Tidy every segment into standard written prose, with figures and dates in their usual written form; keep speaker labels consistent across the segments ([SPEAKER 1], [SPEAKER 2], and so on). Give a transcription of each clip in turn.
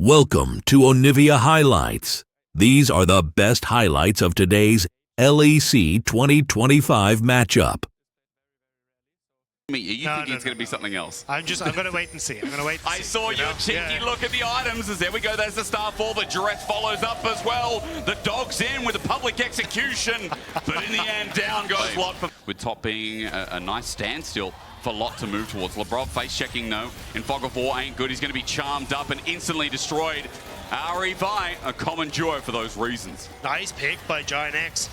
[SPEAKER 1] Welcome to Onivia Highlights. These are the best highlights of today's LEC 2025 matchup.
[SPEAKER 2] You think it's going to be something else?
[SPEAKER 3] I'm going to wait and see.
[SPEAKER 2] I saw your cheeky look at the items as there we go. There's the Starfall. The Duress follows up as well. The Dog's in with a public execution. But in the end, down goes Lot. With top being a nice standstill for Lot to move towards. Labrov face checking no. In Fog of War ain't good. He's going to be charmed up and instantly destroyed. REVI, a common duo for those reasons.
[SPEAKER 3] Nice pick by GIANTX.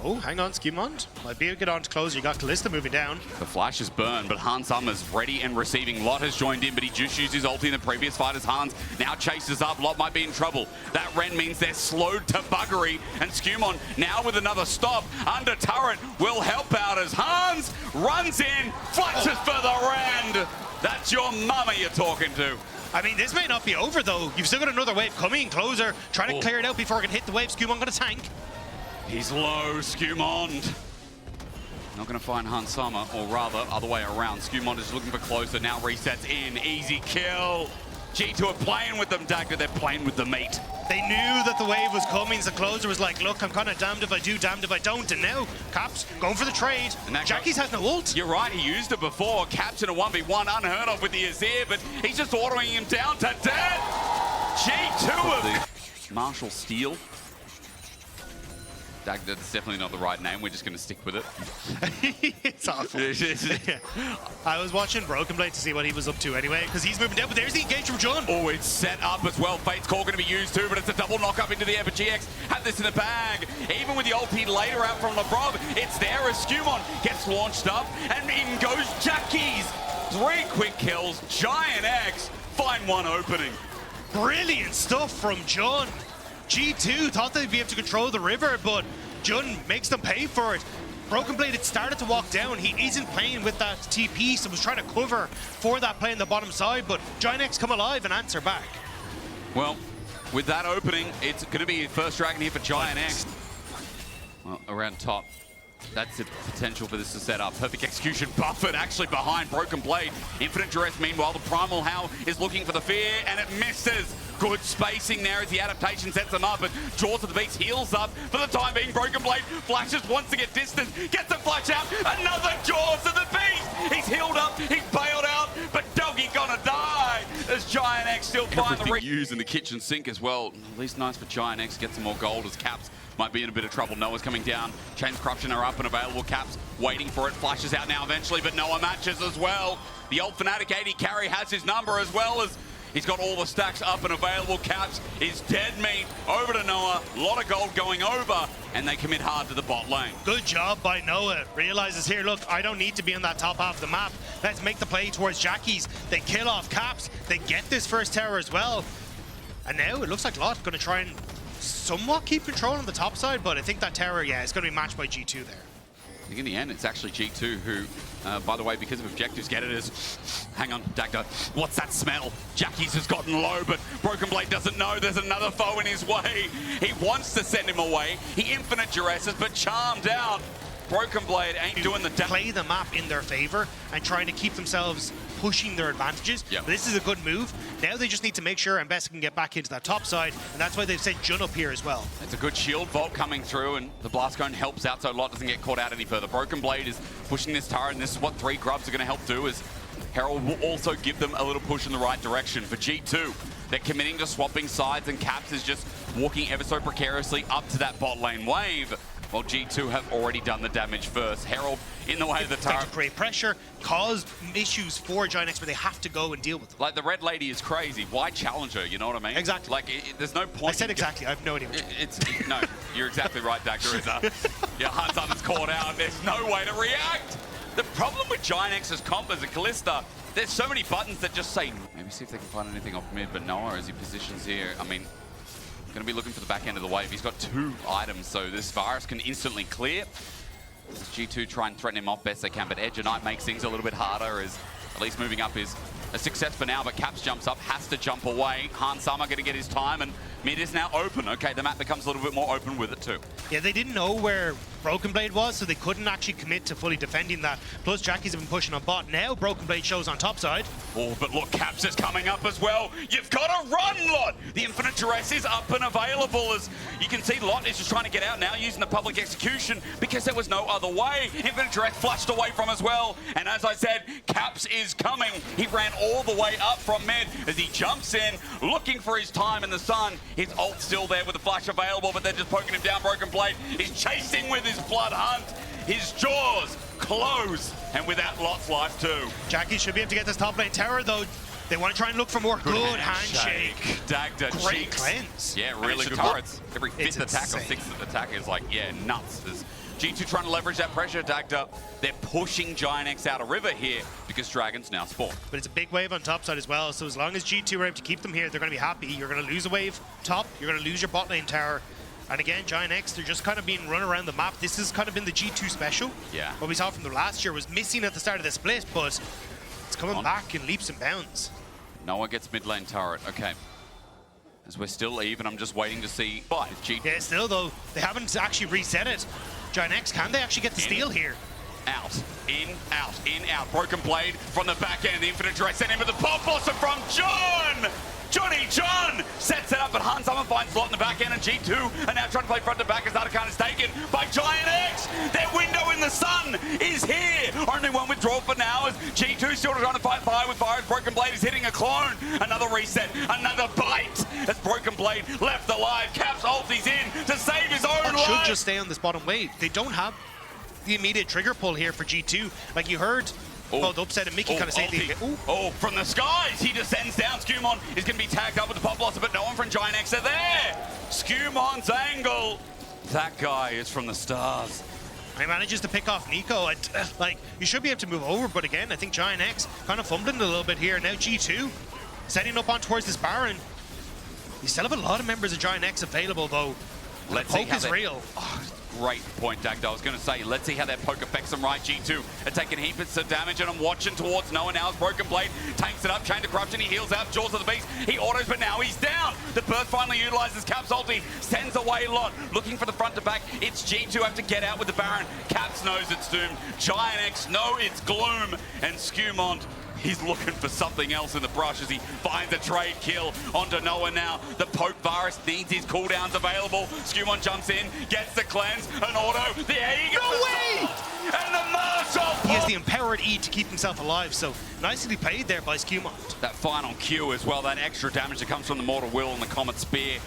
[SPEAKER 3] Oh, hang on, Skimond. Might be able to get on to close. You got Kalista moving down.
[SPEAKER 2] The flash is burned, but Hans Summer's ready and receiving. Lot has joined in, but he just used his ulti in the previous fight as Hans now chases up. Lot might be in trouble. That Ren means they're slowed to buggery, and Skimond now with another stop under turret will help out as Hans runs in, flashes for the Rend. That's your mama you're talking to.
[SPEAKER 3] I mean, this may not be over, though. You've still got another wave coming. Closer, trying to clear it out before it can hit the wave. Skimond got a tank.
[SPEAKER 2] He's low, Skimond. Not going to find Hans Summer, or rather, other way around. Skimond is looking for closer, now resets in. Easy kill. G2 are playing with them, Dagger. They're playing with the mate.
[SPEAKER 3] They knew that the wave was coming, so Closer was like, look, I'm kind of damned if I do, damned if I don't. And now, Caps going for the trade. Jackie's has no ult.
[SPEAKER 2] You're right, he used it before. Caps in a 1v1, unheard of with the Azir, but he's just ordering him down to death. G2 of Marshall Steele. That's definitely not the right name. We're just going to stick with it.
[SPEAKER 3] It's awful. I was watching Broken Blade to see what he was up to anyway, because he's moving down, but there's the engage from John.
[SPEAKER 2] Oh, it's set up as well. Fate's Call going to be used too, but it's a double knock up into the air. But GX had this in the bag. Even with the ulti later out from Labrov, it's there as Skimond gets launched up, and in goes Jackie's. 3 quick kills. GIANTX find one opening.
[SPEAKER 3] Brilliant stuff from John. G2 thought they'd be able to control the river, but Jun makes them pay for it. Broken Blade had started to walk down. He isn't playing with that TP, so was trying to cover for that play on the bottom side, but GIANTX come alive and answer back.
[SPEAKER 2] Well, with that opening, it's going to be first dragon here for GIANTX. Well, around top. That's the potential for this to set up. Perfect execution, buffered actually behind Broken Blade. Infinite Duress, meanwhile, the Primal Howl is looking for the fear, and it misses. Good spacing there as the adaptation sets them up, but Jaws of the Beast heals up for the time being. Broken Blade flashes, wants to get distance, gets the flash out, another Jaws of the Beast! He's healed up, he's bailed out, but Doggy gonna die as GIANTX still find the use in the kitchen sink as well. At least nice for GIANTX to get some more gold as Caps might be in a bit of trouble. Noah's coming down, Chains Corruption are up and available. Caps waiting for it, flashes out now eventually, but Noah matches as well. The old Fnatic 80 carry has his number as well as he's got all the stacks up and available. Caps is dead meat. Over to Noah. A lot of gold going over, and they commit hard to the bot lane.
[SPEAKER 3] Good job by Noah. Realizes here, look, I don't need to be on that top half of the map. Let's make the play towards Jackie's. They kill off Caps. They get this first tower as well. And now it looks like Lot going to try and somewhat keep control on the top side, but I think that tower, yeah, is going to be matched by G2 there.
[SPEAKER 2] I think in the end, it's actually G2 who, by the way, because of objectives, get it as, hang on, Dagda, what's that smell? Jackie's has gotten low, but Broken Blade doesn't know there's another foe in his way. He wants to send him away. He infinite duresses, but charmed out. Broken Blade ain't doing the damage.
[SPEAKER 3] Play the map in their favor and trying to keep themselves pushing their advantages. Yep. This is a good move. Now they just need to make sure Ambessa can get back into that top side, and that's why they've sent Jun up here as well.
[SPEAKER 2] It's a good shield vault coming through, and the blast cone helps out so Lot doesn't get caught out any further. Broken Blade is pushing this turret, and this is what 3 grubs are going to help do, is Herald will also give them a little push in the right direction. For G2, they're committing to swapping sides, and Caps is just walking ever so precariously up to that bot lane wave. Well, G2 have already done the damage first. Herald in the way of the turret.
[SPEAKER 3] To create pressure, cause issues for GIANTX where they have to go and deal with them.
[SPEAKER 2] Like, the red lady is crazy. Why challenge her, you know what I mean?
[SPEAKER 3] Exactly.
[SPEAKER 2] Like, there's no point.
[SPEAKER 3] I said exactly. I have no idea.
[SPEAKER 2] No, you're exactly right, Dagda. Yeah, Hans Summer's caught out. There's no way to react. The problem with GIANTX's comp as a Kalista, there's so many buttons that just say, maybe see if they can find anything off mid, but Noah, as he positions here, I mean, going to be looking for the back end of the wave. He's got 2 items, so this virus can instantly clear. G2 try and threaten him off best they can, but Edge of Night makes things a little bit harder, as at least moving up is a success for now, but Caps jumps up, has to jump away. Hans Summer going to get his time, and mid is now open. Okay, the map becomes a little bit more open with it too.
[SPEAKER 3] Yeah, they didn't know where Broken Blade was, so they couldn't actually commit to fully defending that. Plus, Jackie's have been pushing on bot. Now, Broken Blade shows on top side.
[SPEAKER 2] Oh, but look, Caps is coming up as well. You've got to run, Lot! Duress is up and available. As you can see, Lot is just trying to get out now using the public execution because there was no other way. Infinite Duress flushed away from as well. And as I said, Caps is coming. He ran all the way up from mid as he jumps in, looking for his time in the sun. His ult's still there with the flash available, but they're just poking him down. Broken Blade is chasing with his blood hunt. His jaws close, and with that, Lot's life too.
[SPEAKER 3] Jackie should be able to get this top lane tower, though. They want to try and look for more good handshake.
[SPEAKER 2] Dagda
[SPEAKER 3] Great
[SPEAKER 2] cheeks.
[SPEAKER 3] cleanse.
[SPEAKER 2] Yeah, really good turrets. Every fifth attack or sixth attack is like, yeah, nuts. There's G2 trying to leverage that pressure. Dagda, they're pushing GIANTX out of river here because Dragons now spawn.
[SPEAKER 3] But it's a big wave on top side as well, so as long as G2 are able to keep them here, they're going to be happy. You're going to lose a wave top, you're going to lose your bot lane tower. And again, GIANTX, they're just kind of being run around the map. This has kind of been the G2 special.
[SPEAKER 2] Yeah.
[SPEAKER 3] What we saw from the last year was missing at the start of the split, but it's coming back in leaps and bounds.
[SPEAKER 2] No one gets mid lane turret. Okay. As we're still even, I'm just waiting to see. But
[SPEAKER 3] yeah, still though, they haven't actually reset it. GIANTX, can they actually get the steal here?
[SPEAKER 2] Out, in, out, in, out. Broken Blade from the back end. The Infinite Duress sent in with the pop blossom from John! Johnny John sets it up, but Hans Summer finds Lot in the back end, and G2 are now trying to play front to back as Arcana is taken by GIANTX. Their window in the sun is here. Only one withdrawal for now as G2 still trying to fight fire with fire as Broken Blade is hitting a clone. Another reset, another bite as Broken Blade left alive. Caps ultis in to save his own life.
[SPEAKER 3] Should just stay on this bottom wave. They don't have the immediate trigger pull here for G2. Like you heard, the upset and Mickey kind of saying
[SPEAKER 2] from the skies, he descends down. Skewmon is going to be tagged up with the pop blossom, but no one from GIANTX are there. Skewmon's angle. That guy is from the stars.
[SPEAKER 3] He manages to pick off Nico. Like, you should be able to move over, but again, I think GIANTX kind of fumbling a little bit here. Now G2 setting up on towards this Baron. You still have a lot of members of GIANTX available, though.
[SPEAKER 2] Let's see
[SPEAKER 3] poke is real.
[SPEAKER 2] Great point, Dagda. I was going to say, let's see how that poke affects them right. G2 are taking heaps of damage, and I'm watching towards Noah now as Broken Blade tanks it up. Chain to Corruption, he heals out. Jaws of the Beast, he autos, but now he's down. The burst finally utilizes Caps ulti, sends away Lot. Looking for the front to back. It's G2 have to get out with the Baron. Caps knows it's doomed. GIANTX know it's gloom. And Skewmont, he's looking for something else in the brush as he finds a trade kill onto Noah now. The Poke Varus needs his cooldowns available. Skewmon jumps in, gets the cleanse, an auto. There he goes.
[SPEAKER 3] No way!
[SPEAKER 2] And the Marshall!
[SPEAKER 3] He has the empowered E to keep himself alive, so nicely played there by Skewmont.
[SPEAKER 2] That final Q as well, that extra damage that comes from the Mortal Will and the Comet Spear.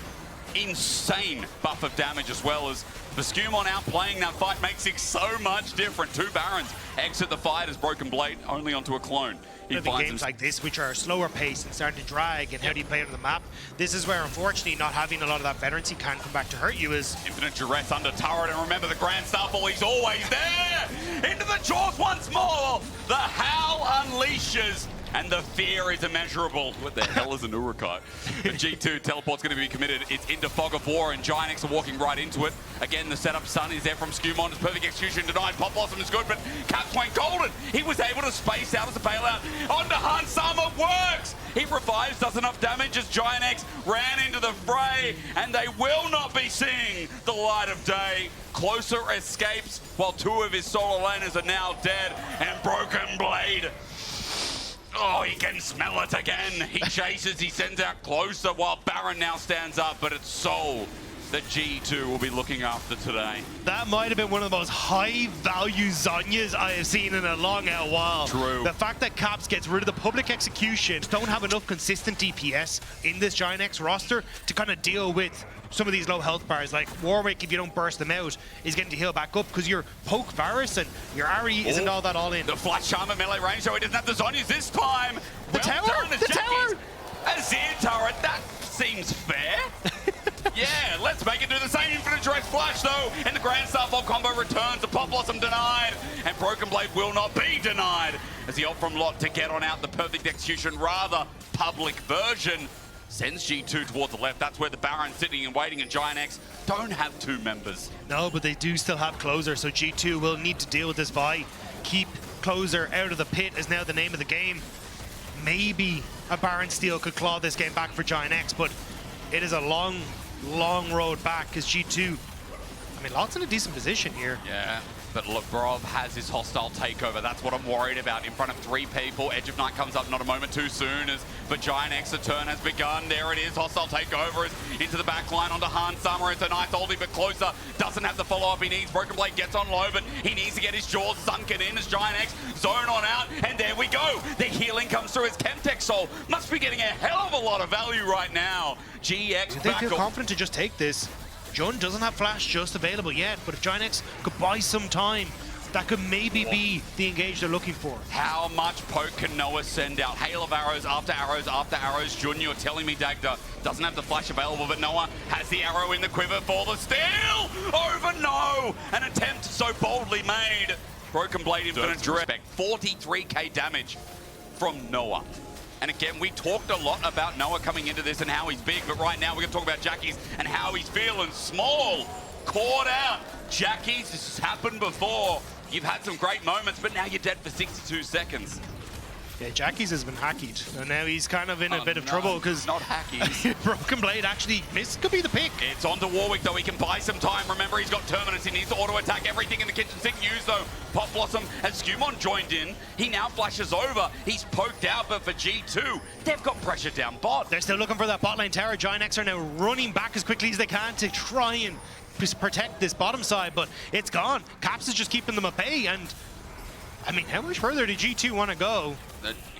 [SPEAKER 2] Insane buff of damage as well as the Skewmon outplaying that fight makes it so much different. Two Barons exit the fight as Broken Blade only onto a clone. He finds
[SPEAKER 3] games like this, which are slower paced and starting to drag, and how do you play on the map? This is where, unfortunately, not having a lot of that veterancy can come back to hurt you. Is
[SPEAKER 2] Infinite Duress under turret, and remember the Grand Starfall, he's always there! Into the jaws once more! The Howl unleashes, and the fear is immeasurable. What the hell is an Urukite? The G2 teleport's going to be committed. It's into Fog of War, and GIANTX are walking right into it. Again, the setup stun is there from Skewmon. It's perfect execution denied. Pop Blossom is good, but Caps went golden. He was able to space out as a bailout. Onto Hans Summer works! He revives, does enough damage as GIANTX ran into the fray, and they will not be seeing the light of day. Closer escapes, while two of his solo laners are now dead, and Broken Blade, oh, he can smell it again. He chases, he sends out closer while Baron now stands up, but it's Soul that G2 will be looking after today.
[SPEAKER 3] that might have been one of the most high-value Zhonyas I have seen in a long while.
[SPEAKER 2] True.
[SPEAKER 3] The fact that Caps gets rid of the public execution, don't have enough consistent DPS in this GIANTX roster to kind of deal with some of these low health bars. Like Warwick, if you don't burst them out, is getting to heal back up because your Poke Varus and your Ari isn't all that all in.
[SPEAKER 2] The Flash Charm at melee range, so he doesn't have the Zhonyas this time.
[SPEAKER 3] The tower? The tower?
[SPEAKER 2] A Zed turret, that seems fair. Yeah, let's make it do the same. Infinite Duress Flash though, and the Grand Starfall combo returns. The Pop Blossom denied, and Broken Blade will not be denied as he opt from Lot to get on out. The perfect execution, rather public version, sends G2 towards the left. That's where the Baron's sitting and waiting, and GIANTX don't have two members.
[SPEAKER 3] No, but they do still have Closer, so G2 will need to deal with this Vi. Keep Closer out of the pit is now the name of the game. Maybe a Baron steal could claw this game back for GIANTX, but it is a long road back as G2. I mean, Lot's in a decent position here.
[SPEAKER 2] Yeah, But Lebrov has his hostile takeover. That's what I'm worried about. In front of 3 people, Edge of Night comes up not a moment too soon. But GIANTX, the turn has begun. There it is. Hostile takeover is into the back line onto Han Summer. It's a nice oldie, but closer. Doesn't have the follow-up he needs. Broken Blade gets on low, but he needs to get his jaws sunken in as GIANTX zone on out. And there we go. The healing comes through as Chemtech Soul must be getting a hell of a lot of value right now. GX
[SPEAKER 3] They
[SPEAKER 2] back
[SPEAKER 3] feel
[SPEAKER 2] up.
[SPEAKER 3] confident to just take this. Jun doesn't have flash just available yet, but if GIANTX could buy some time, that could maybe be the engage they're looking for.
[SPEAKER 2] How much poke can Noah send out? Hail of arrows after arrows after arrows. Jun, you're telling me Dagda doesn't have the flash available, but Noah has the arrow in the quiver for the steal. Over, no! An attempt so boldly made. Broken Blade Infinite Direct. 43k damage from Noah. And again, we talked a lot about Noah coming into this and how he's big, but right now we're going to talk about Jackie's and how he's feeling small. Caught out. Jackie's, this has happened before. You've had some great moments, but now you're dead for 62 seconds.
[SPEAKER 3] Yeah, Jackie's has been hackied, and now he's kind of in a bit of trouble because
[SPEAKER 2] not hackies.
[SPEAKER 3] Broken Blade actually, this could be the pick.
[SPEAKER 2] It's on to Warwick though, he can buy some time. Remember, he's got Terminus, he needs to auto-attack everything in the kitchen sink used though. Pop Blossom as Skewmon joined in. He now flashes over. He's poked out, but for G2, they've got pressure down bot.
[SPEAKER 3] They're still looking for that bot lane tower. GIANTX are now running back as quickly as they can to try and protect this bottom side, but it's gone. Caps is just keeping them at bay, and I mean, how much further did G2 want to go?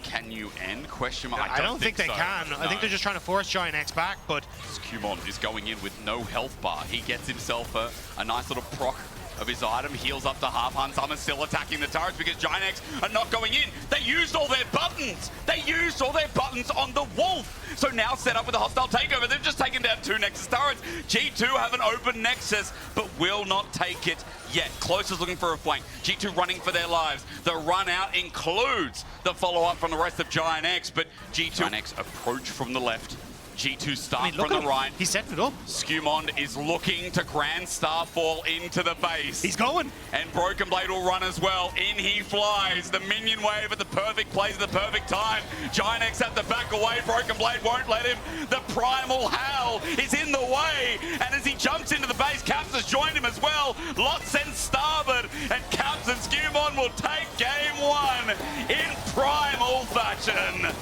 [SPEAKER 2] Can you end? Question mark.
[SPEAKER 3] I don't think they
[SPEAKER 2] so.
[SPEAKER 3] can.
[SPEAKER 2] No.
[SPEAKER 3] I think they're just trying to force GIANTX back, but
[SPEAKER 2] Skewmon is going in with no health bar. He gets himself a nice little proc of his item, heals up to half. Han Summer still attacking the turrets because GIANTX are not going in. They used all their buttons. They used all their buttons on the Wolf. So now set up with a hostile takeover. They've just taken down 2 Nexus turrets. G2 have an open Nexus, but will not take it yet. Close is looking for a flank. G2 running for their lives. The run out includes the follow-up from the rest of GIANTX, but GIANTX approach from the left. G2 start from the right.
[SPEAKER 3] He's setting it up.
[SPEAKER 2] Skewmon is looking to Grand Starfall into the base.
[SPEAKER 3] He's going.
[SPEAKER 2] And Broken Blade will run as well. In he flies. The minion wave at the perfect place at the perfect time. GIANTX have to back away. Broken Blade won't let him. The primal howl is in the way. And as he jumps into the base, Caps has joined him as well. Lot sends starboard. And Caps and Skewmon will take game 1 in primal fashion.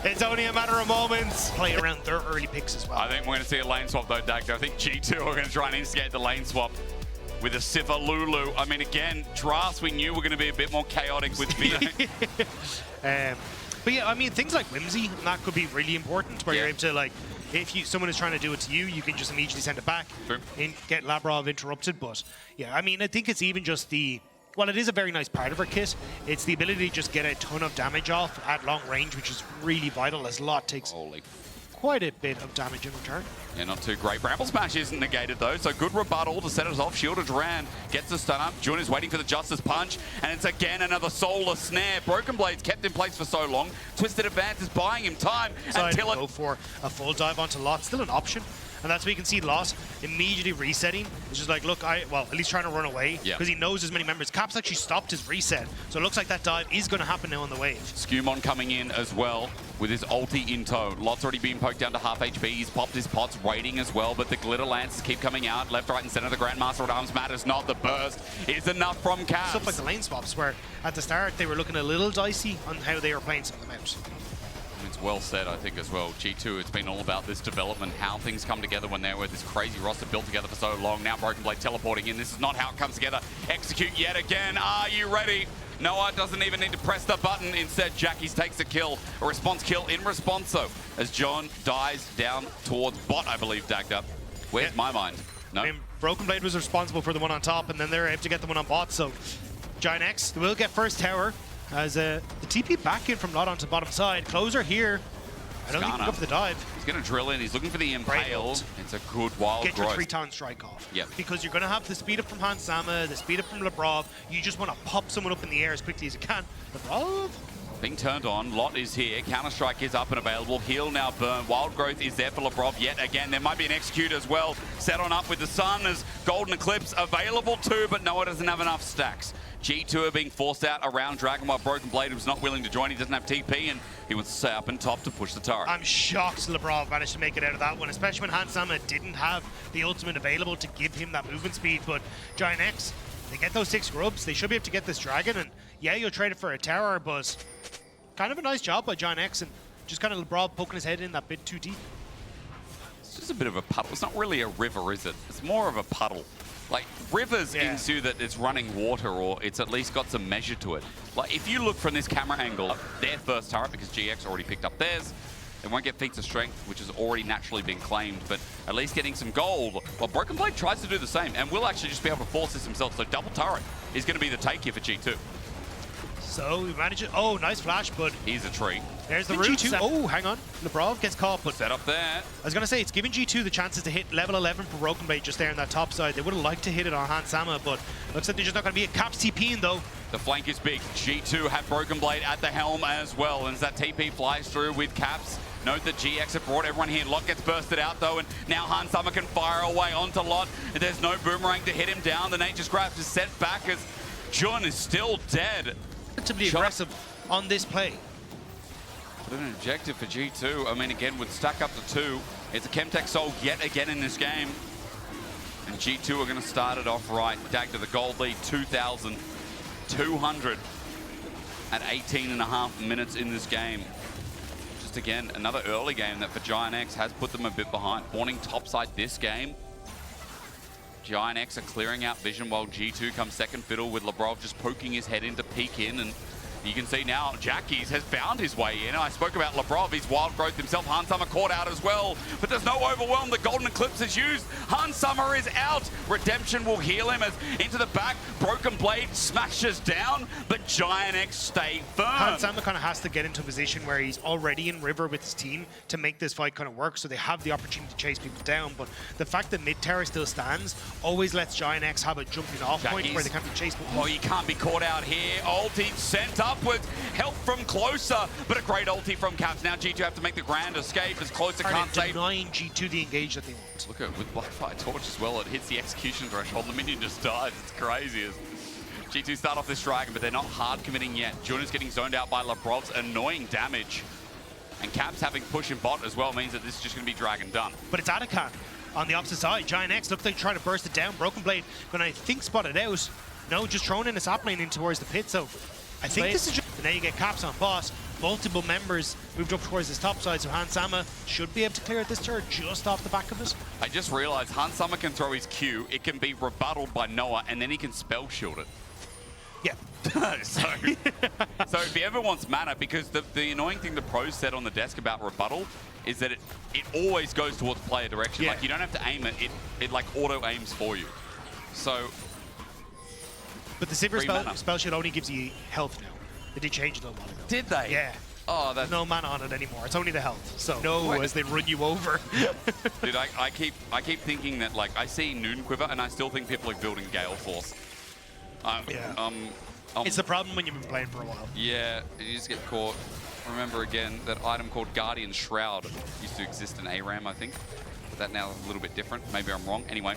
[SPEAKER 3] It's only a matter of moments. Play around their early picks as well.
[SPEAKER 2] I think we're going to see a lane swap though, Dagda. I think G2 are going to try and instigate the lane swap with a Siffer Lulu. I mean, again, drafts we knew were going to be a bit more chaotic with Vito.
[SPEAKER 3] But yeah, I mean, things like Whimsy, that could be really important, where you're able to, like, if someone is trying to do it to you, you can just immediately send it back and get Labrov interrupted. But yeah, I mean, I think it's even just the... Well, it is a very nice part of her kit. It's the ability to just get a ton of damage off at long range, which is really vital, as Lot takes quite a bit of damage in return.
[SPEAKER 2] Yeah, not too great. Bramble Smash isn't negated though, so good rebuttal to set us off. Shielded Duran gets the stun up. Jun is waiting for the Justice Punch, and it's again another Soulless Snare. Broken Blade's kept in place for so long. Twisted Advance is buying him time until it...
[SPEAKER 3] Go for a full dive onto Lot, still an option. And that's where you can see Lot immediately resetting. It's just like, look, well, at least trying to run away because he knows there's many members. Caps actually stopped his reset. So it looks like that dive is going to happen now on the wave.
[SPEAKER 2] Skewmon coming in as well with his ulti in tow. Lot's already been poked down to half HP. He's popped his pots, waiting as well, but the glitter lances keep coming out. Left, right, and center. The Grandmaster at Arms matters not. The burst is enough from Caps.
[SPEAKER 3] Stuff like the lane swaps where at the start they were looking a little dicey on how they were playing some of them out.
[SPEAKER 2] It's well said, I think, as well. G2, it's been all about this development, how things come together when they're with this crazy roster built together for so long. Now Broken Blade teleporting in. This is not how it comes together. Execute yet again. Are you ready? Noah doesn't even need to press the button. Instead, Jackie's takes a kill. A response kill in response, though, as John dies down towards bot, I believe, Dagda. Where's my mind? No?
[SPEAKER 3] I mean, Broken Blade was responsible for the one on top, and then they're able to get the one on bot, so GIANTX will get first tower. As the TP back in from Lot onto bottom side. Closer here. I don't think he can go for the dive.
[SPEAKER 2] He's going to drill in. He's looking for the impale. It's a good wild
[SPEAKER 3] Get
[SPEAKER 2] growth.
[SPEAKER 3] your 3-ton strike off.
[SPEAKER 2] Yep.
[SPEAKER 3] Because you're going to have the speed up from Han Sama, the speed up from Lebrov. You just want to pop someone up in the air as quickly as you can. Lebrov?
[SPEAKER 2] Being turned on. Lot is here. Counter-Strike is up and available. Heal now burn. Wild Growth is there for Lebrov yet again. There might be an Execute as well. Set on up with the Sun as Golden Eclipse available too, but Noah doesn't have enough stacks. G2 are being forced out around Dragon while Broken Blade was not willing to join. He doesn't have TP and he wants to stay up and top to push the turret.
[SPEAKER 3] I'm shocked Lebrov managed to make it out of that one, especially when Han Sama didn't have the ultimate available to give him that movement speed. But GIANTX, They get those 6 grubs, they should be able to get this dragon, and yeah, you'll trade it for a tower, but kind of a nice job by GIANTX, and just kind of LeBron poking his head in that bit too deep.
[SPEAKER 2] It's just a bit of a puddle. It's not really a river, is it? It's more of a puddle. Like, rivers into that it's running water, or it's at least got some measure to it. Like, if you look from this camera angle, their first turret, because GX already picked up theirs, they won't get feats of strength, which has already naturally been claimed, but at least getting some gold. Well, Broken Blade tries to do the same, and will actually just be able to force this himself. So double turret is going to be the take here for G2.
[SPEAKER 3] So we manage it. Oh, nice flash, but
[SPEAKER 2] here's a tree.
[SPEAKER 3] There's the root. Oh, hang on. Lebrov gets caught, but
[SPEAKER 2] set up there.
[SPEAKER 3] I was going to say, it's giving G2 the chances to hit level 11 for Broken Blade just there on that top side. They would have liked to hit it on Hans Sama, but looks like they're just not going to be a Caps TPing though.
[SPEAKER 2] The flank is big. G2 have Broken Blade at the helm as well, and as that TP flies through with Caps, note that GX have brought everyone here. Lot gets bursted out though, and now Hans Sama can fire away onto Lot. There's no boomerang to hit him down. The Nature's Grasp is set back as Jun is still dead.
[SPEAKER 3] To be aggressive on this play.
[SPEAKER 2] But an objective for G2. I mean, again, would stack up to 2. It's a Chemtech Soul yet again in this game. And G2 are going to start it off right. Dag to the gold lead, 2,200 at 18.5 minutes in this game. Just again, another early game that for GIANTX has put them a bit behind. Spawning topside this game. GIANTX are clearing out vision while G2 comes second fiddle with Lebrov just poking his head in to peek in, and you can see now Jackies has found his way in. I spoke about Lebrov, he's wild growth himself. Hans Sama caught out as well, but there's no overwhelm. The Golden Eclipse is used. Hans Sama is out. Redemption will heal him as into the back. Broken Blade smashes down, but GIANTX stay firm.
[SPEAKER 3] Hans Sama kind of has to get into a position where he's already in river with his team to make this fight kind of work, so they have the opportunity to chase people down. But the fact that mid tower still stands always lets GIANTX have a jumping off point where they can't be chased.
[SPEAKER 2] Oh, you can't be caught out here. Ulti sent upwards. Help from Closer, but a great ulti from Caps. Now G2 have to make the grand escape as Closer can't save.
[SPEAKER 3] Denying G2 the engage that they want.
[SPEAKER 2] Look at with Blackfire Torch as well. It hits the execution threshold. The minion just dies. It's crazy. As G2 start off this dragon, but they're not hard committing yet. Jun is getting zoned out by Lebrov's annoying damage. And Caps having push in bot as well means that this is just going to be dragon done.
[SPEAKER 3] But it's Atakan on the opposite side. GIANTX look like trying to burst it down. Broken Blade gonna, I think, spot it out. No, just throwing in a sap lane in towards the pit. So I think this is just... And now you get Caps on boss. Multiple members moved up towards this top side, so Hans Sama should be able to clear this turret just off the back of it.
[SPEAKER 2] I just realized Hans Sama can throw his Q. It can be rebutted by Noah, and then he can spell shield it.
[SPEAKER 3] Yeah.
[SPEAKER 2] so if he ever wants mana, because the annoying thing the pros said on the desk about rebuttal is that it always goes towards player direction. Like, you don't have to aim it, it like auto aims for you. So...
[SPEAKER 3] But the Silver spell shield only gives you health now. They did change it a while ago.
[SPEAKER 2] Did they?
[SPEAKER 3] Yeah.
[SPEAKER 2] Oh, that's...
[SPEAKER 3] no mana on it anymore. It's only the health. So no, as they run you over.
[SPEAKER 2] Dude, I keep thinking that, like, I see Noon Quiver and I still think people are building Gale Force.
[SPEAKER 3] It's the problem when you've been playing for a while.
[SPEAKER 2] Yeah, you just get caught. Remember again that item called Guardian Shroud used to exist in ARAM, I think. But that now is a little bit different. Maybe I'm wrong. Anyway.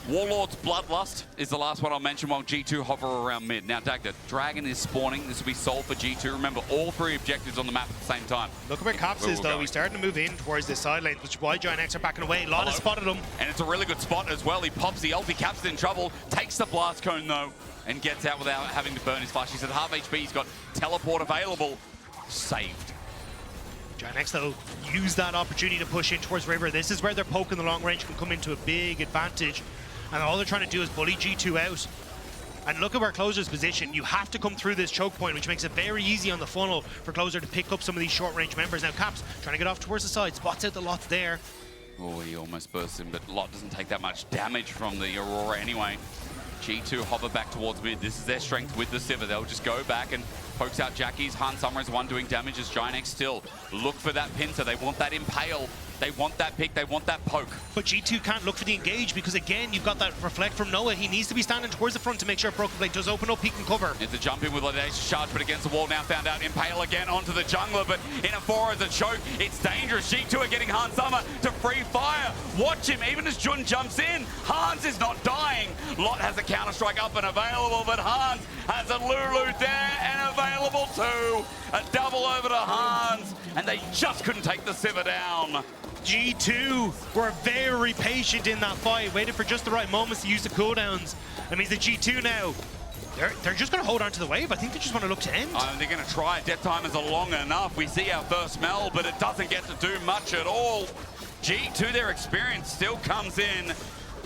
[SPEAKER 2] Warlord's Bloodlust is the last one I'll mention while G2 hover around mid. Now, Dagda, Dragon is spawning. This will be sold for G2. Remember, all 3 objectives on the map at the same time.
[SPEAKER 3] Look at where Caps is, though. He's starting to move in towards this side lane, which is why GIANTX are backing away. Lot has spotted him.
[SPEAKER 2] And it's a really good spot as well. He pops the ulti. Caps in trouble. Takes the blast cone, though, and gets out without having to burn his flash. He's at half HP. He's got teleport available. Saved.
[SPEAKER 3] GIANTX, though, use that opportunity to push in towards River. This is where their poke in the long range can come into a big advantage. And all they're trying to do is bully G2 out. And look at where Closer's positioned. You have to come through this choke point, which makes it very easy on the funnel for Closer to pick up some of these short-range members. Now Caps trying to get off towards the side, spots out the Lot there.
[SPEAKER 2] Oh, he almost burst him, but Lot doesn't take that much damage from the Aurora anyway. G2 hover back towards mid. This is their strength with the Sivir. They'll just go back and pokes out Jackies. Hans Sama is one doing damage as GIANTX still look for that pincer. They want that impale. They want that pick, they want that poke.
[SPEAKER 3] But G2 can't look for the engage because, again, you've got that reflect from Noah. He needs to be standing towards the front to make sure Broken Blade does open up, he can cover.
[SPEAKER 2] It's a jump in with Audacious Charge, but against the wall now found out. Impale again onto the jungler, but in a 4 as a choke. It's dangerous. G2 are getting Hans Sama to free fire. Watch him, even as Jun jumps in. Hans is not dying. Lot has a counter-strike up and available, but Hans has a Lulu there and available too. A double over to Hans, and they just couldn't take the Sivir down.
[SPEAKER 3] G2 were very patient in that fight, waited for just the right moments to use the cooldowns. That means the G2 now, they're just going to hold on to the wave. I think they just want to look to end.
[SPEAKER 2] They're going to try. Death time is long enough. We see our first smell, but it doesn't get to do much at all. G2, their experience still comes in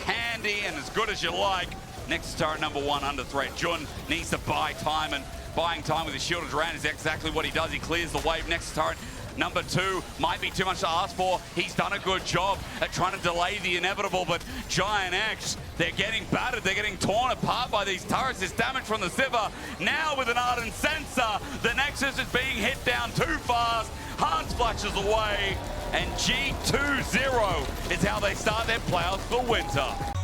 [SPEAKER 2] handy and as good as you like. Next turret number 1 under threat. Jun needs to buy time, and buying time with his shielded round is exactly what he does. He clears the wave. Next turret number 2 might be too much to ask for. He's done a good job at trying to delay the inevitable, but GIANTX, they're getting battered. They're getting torn apart by these turrets. There's damage from the Sivir. Now with an Ardent Sensor, the Nexus is being hit down too fast. Hans flashes away, and G2-0 is how they start their playoffs for winter.